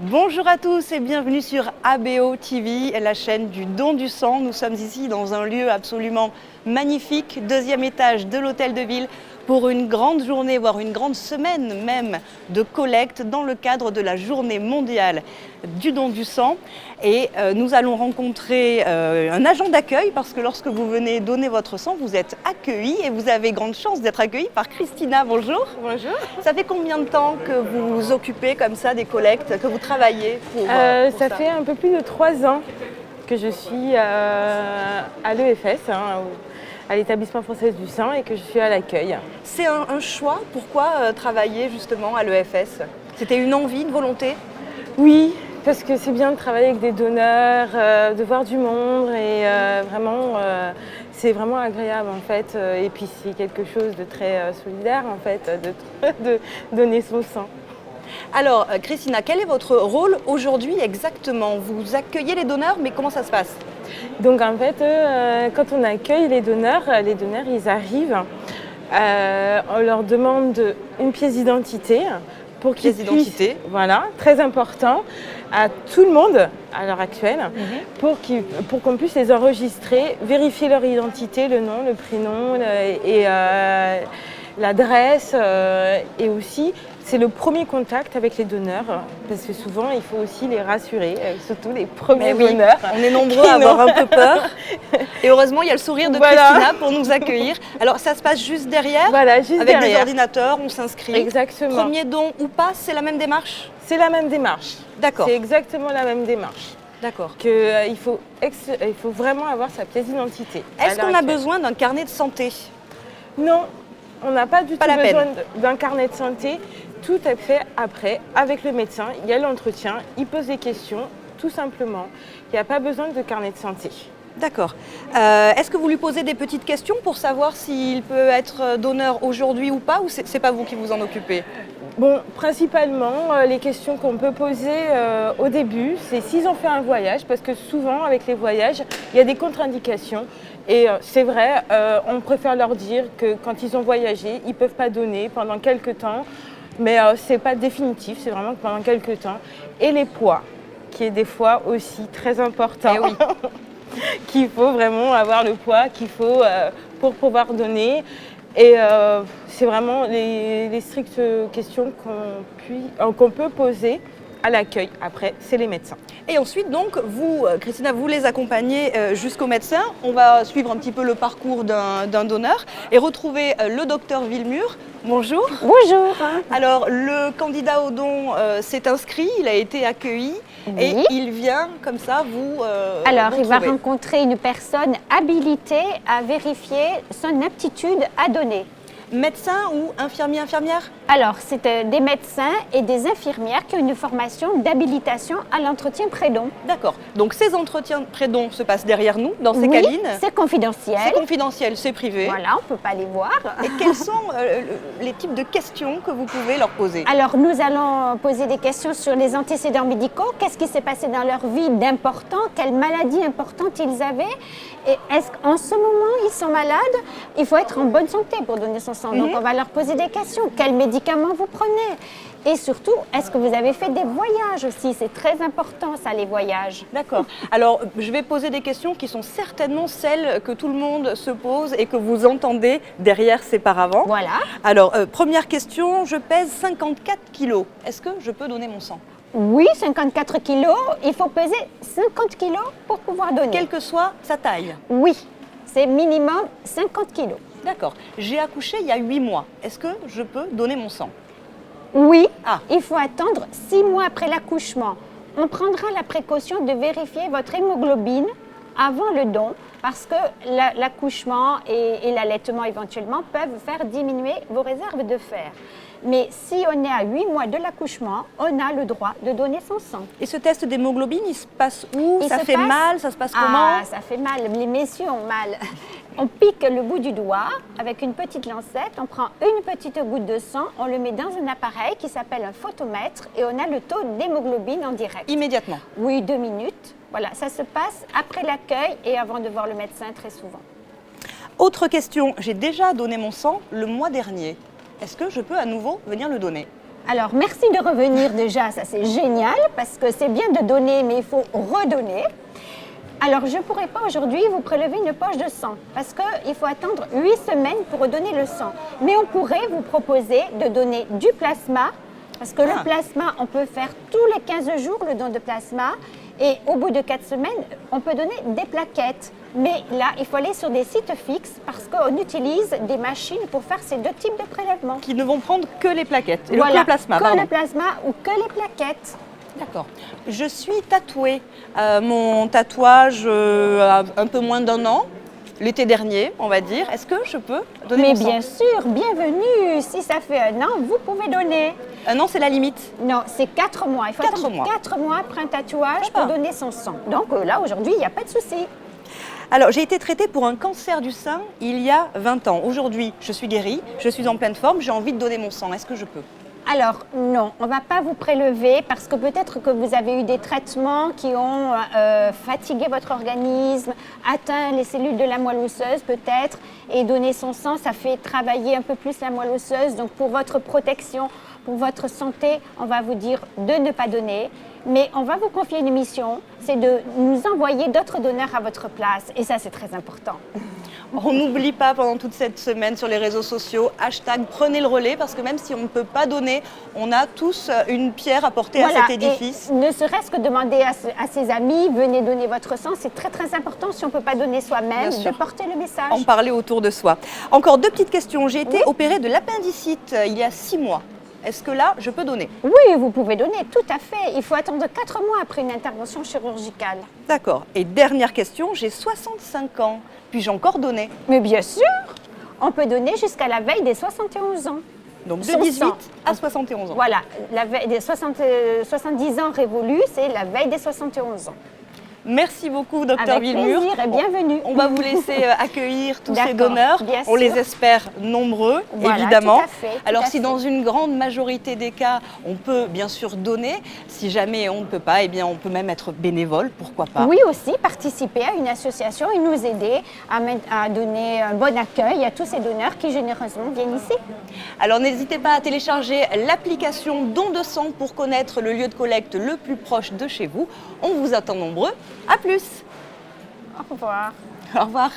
Bonjour à tous et bienvenue sur ABO TV, la chaîne du don du sang. Nous sommes ici dans un lieu absolument magnifique, deuxième étage de l'hôtel de ville, pour une grande journée, voire une grande semaine même de collecte dans le cadre de la journée mondiale du don du sang. Et nous allons rencontrer un agent d'accueil parce que lorsque vous venez donner votre sang, vous êtes accueilli et vous avez grande chance d'être accueilli par Christina. Bonjour. Bonjour. Ça fait combien de temps que vous vous occupez comme ça des collectes, que vous travaillez pour Ça fait un peu plus de 3 ans que je suis à l'EFS, à l'établissement français du sang, et que je suis à l'accueil. C'est un choix. Pourquoi travailler justement à l'EFS? C'était une envie, une volonté? Oui, parce que c'est bien de travailler avec des donneurs, de voir du monde, et vraiment, c'est vraiment agréable en fait. Et puis c'est quelque chose de très solidaire en fait, de donner son sang. Alors Christina, quel est votre rôle aujourd'hui exactement? Vous accueillez les donneurs, mais comment ça se passe? Donc en fait, quand on accueille les donneurs ils arrivent, on leur demande une pièce d'identité pour qu'ils puissent, voilà, très important à tout le monde à l'heure actuelle, pour qu'on puisse les enregistrer, vérifier leur identité, le nom, le prénom et l'adresse, et aussi c'est le premier contact avec les donneurs, parce que souvent il faut aussi les rassurer, surtout les premiers donneurs. On est nombreux à avoir un peu peur. Et heureusement, il y a le sourire de Christina pour nous accueillir. Alors ça se passe juste derrière, avec des ordinateurs, on s'inscrit. Exactement. Premier don ou pas, c'est la même démarche? C'est la même démarche. D'accord. C'est exactement la même démarche. D'accord. Il faut vraiment avoir sa pièce d'identité. Est-ce qu'on a besoin d'un carnet de santé? Non, on n'a pas du tout besoin d'un carnet de santé. Tout est fait après, avec le médecin. Il y a l'entretien, il pose des questions, tout simplement. Il n'y a pas besoin de carnet de santé. D'accord. Est-ce que vous lui posez des petites questions pour savoir s'il peut être donneur aujourd'hui ou pas, ou c'est pas vous qui vous en occupez? Bon, principalement, les questions qu'on peut poser au début, c'est s'ils ont fait un voyage, parce que souvent, avec les voyages, il y a des contre-indications. Et c'est vrai, on préfère leur dire que quand ils ont voyagé, ils ne peuvent pas donner pendant quelques temps. Mais ce n'est pas définitif, c'est vraiment pendant quelques temps. Et les poids, qui est des fois aussi très important. Eh oui. Qu'il faut vraiment avoir le poids qu'il faut pour pouvoir donner. Et c'est vraiment les strictes questions qu'on peut poser à l'accueil. Après, c'est les médecins. Et ensuite, donc, vous, Christina, vous les accompagnez jusqu'au médecin. On va suivre un petit peu le parcours d'un donneur et retrouver le docteur Villemur. Bonjour. Bonjour. Alors, le candidat au don s'est inscrit, il a été accueilli et il vient comme ça vous Alors, vous il va retrouver. rencontrer une personne habilitée à vérifier son aptitude à donner. Médecin ou infirmier, infirmière? Alors, c'est des médecins et des infirmières qui ont une formation d'habilitation à l'entretien pré-don. D'accord. Donc, ces entretiens pré-don se passent derrière nous, dans ces cabines. C'est confidentiel. C'est confidentiel, c'est privé. Voilà, on ne peut pas les voir. Et quels sont les types de questions que vous pouvez leur poser? Alors, nous allons poser des questions sur les antécédents médicaux. Qu'est-ce qui s'est passé dans leur vie d'important? Quelles maladies importantes ils avaient? Et est-ce qu'en ce moment, ils sont malades? Il faut être en bonne santé pour donner son sang. Donc, on va leur poser des questions. Quels médicaments vous prenez? Et surtout, est-ce que vous avez fait des voyages aussi? C'est très important, ça, les voyages. D'accord. Alors, je vais poser des questions qui sont certainement celles que tout le monde se pose et que vous entendez derrière ces paravents. Voilà. Alors, première question, je pèse 54 kilos. Est-ce que je peux donner mon sang? Oui, 54 kilos. Il faut peser 50 kilos pour pouvoir donner. Quelle que soit sa taille? Oui, c'est minimum 50 kilos. D'accord. J'ai accouché il y a 8 mois. Est-ce que je peux donner mon sang? Oui, Ah. il faut attendre 6 mois après l'accouchement. On prendra la précaution de vérifier votre hémoglobine avant le don parce que l'accouchement et l'allaitement éventuellement peuvent faire diminuer vos réserves de fer. Mais si on est à 8 mois de l'accouchement, on a le droit de donner son sang. Et ce test d'hémoglobine, il se passe où? Ça fait mal? Ça se passe comment? Ah, ça fait mal. Les messieurs ont mal. On pique le bout du doigt avec une petite lancette, on prend une petite goutte de sang, on le met dans un appareil qui s'appelle un photomètre et on a le taux d'hémoglobine en direct. Immédiatement? Oui, 2 minutes. Voilà, ça se passe après l'accueil et avant de voir le médecin très souvent. Autre question, j'ai déjà donné mon sang le mois dernier. Est-ce que je peux à nouveau venir le donner? Alors, merci de revenir déjà, ça c'est génial, parce que c'est bien de donner, mais il faut redonner. Alors, je ne pourrais pas aujourd'hui vous prélever une poche de sang, parce qu'il faut attendre 8 semaines pour redonner le sang. Mais on pourrait vous proposer de donner du plasma, parce que le plasma, on peut faire tous les 15 jours le don de plasma, et au bout de 4 semaines, on peut donner des plaquettes. Mais là, il faut aller sur des sites fixes parce qu'on utilise des machines pour faire ces deux types de prélèvements. Qui ne vont prendre que les plaquettes, et Voilà, le plasma. que pardon. le plasma ou que les plaquettes. D'accord. Je suis tatouée. Mon tatouage a un peu moins d'1 an, l'été dernier, on va dire. Est-ce que je peux donner Mais mon sang? bien sûr, bienvenue. Si ça fait 1 an, vous pouvez donner. 1 an, c'est la limite. Non, c'est 4 mois. Il faut 4 attendre mois. 4 mois après un tatouage Ça pour va. donner son sang. Donc là, aujourd'hui, il n'y a pas de souci. Alors, j'ai été traitée pour un cancer du sein il y a 20 ans. Aujourd'hui, je suis guérie, je suis en pleine forme, j'ai envie de donner mon sang. Est-ce que je peux? Alors non, on ne va pas vous prélever parce que peut-être que vous avez eu des traitements qui ont fatigué votre organisme, atteint les cellules de la moelle osseuse peut-être, et donner son sang, ça fait travailler un peu plus la moelle osseuse. Donc pour votre protection, pour votre santé, on va vous dire de ne pas donner. Mais on va vous confier une mission, c'est de nous envoyer d'autres donneurs à votre place. Et ça, c'est très important. On n'oublie pas pendant toute cette semaine sur les réseaux sociaux, #prenez le relais, parce que même si on ne peut pas donner, on a tous une pierre à porter à cet édifice. Et ne serait-ce que demander à ses amis, venez donner votre sang, c'est très très important si on ne peut pas donner soi-même, de porter le message. En parler autour de soi. Encore 2 petites questions. J'ai été opérée de l'appendicite il y a 6 mois. Est-ce que là, je peux donner? Oui, vous pouvez donner, tout à fait. Il faut attendre 4 mois après une intervention chirurgicale. D'accord. Et dernière question, j'ai 65 ans. Puis-je encore donner? Mais bien sûr, on peut donner jusqu'à la veille des 71 ans. Donc de Son 18 sang. à 71 ans. Voilà, la veille des 70 ans révolus, c'est la veille des 71 ans. Merci beaucoup, Dr Avec Villemur. plaisir et bienvenue. On va vous laisser accueillir tous ces D'accord, donneurs. bien On les sûr. espère nombreux, Voilà, évidemment. tout à fait, tout Alors à si fait. dans une grande majorité des cas, on peut bien sûr donner, si jamais on ne peut pas, eh bien on peut même être bénévole, pourquoi pas. Oui aussi, participer à une association et nous aider à donner un bon accueil à tous ces donneurs qui généreusement viennent ici. Alors n'hésitez pas à télécharger l'application Don de sang pour connaître le lieu de collecte le plus proche de chez vous. On vous attend nombreux. À plus. Au revoir. Au revoir.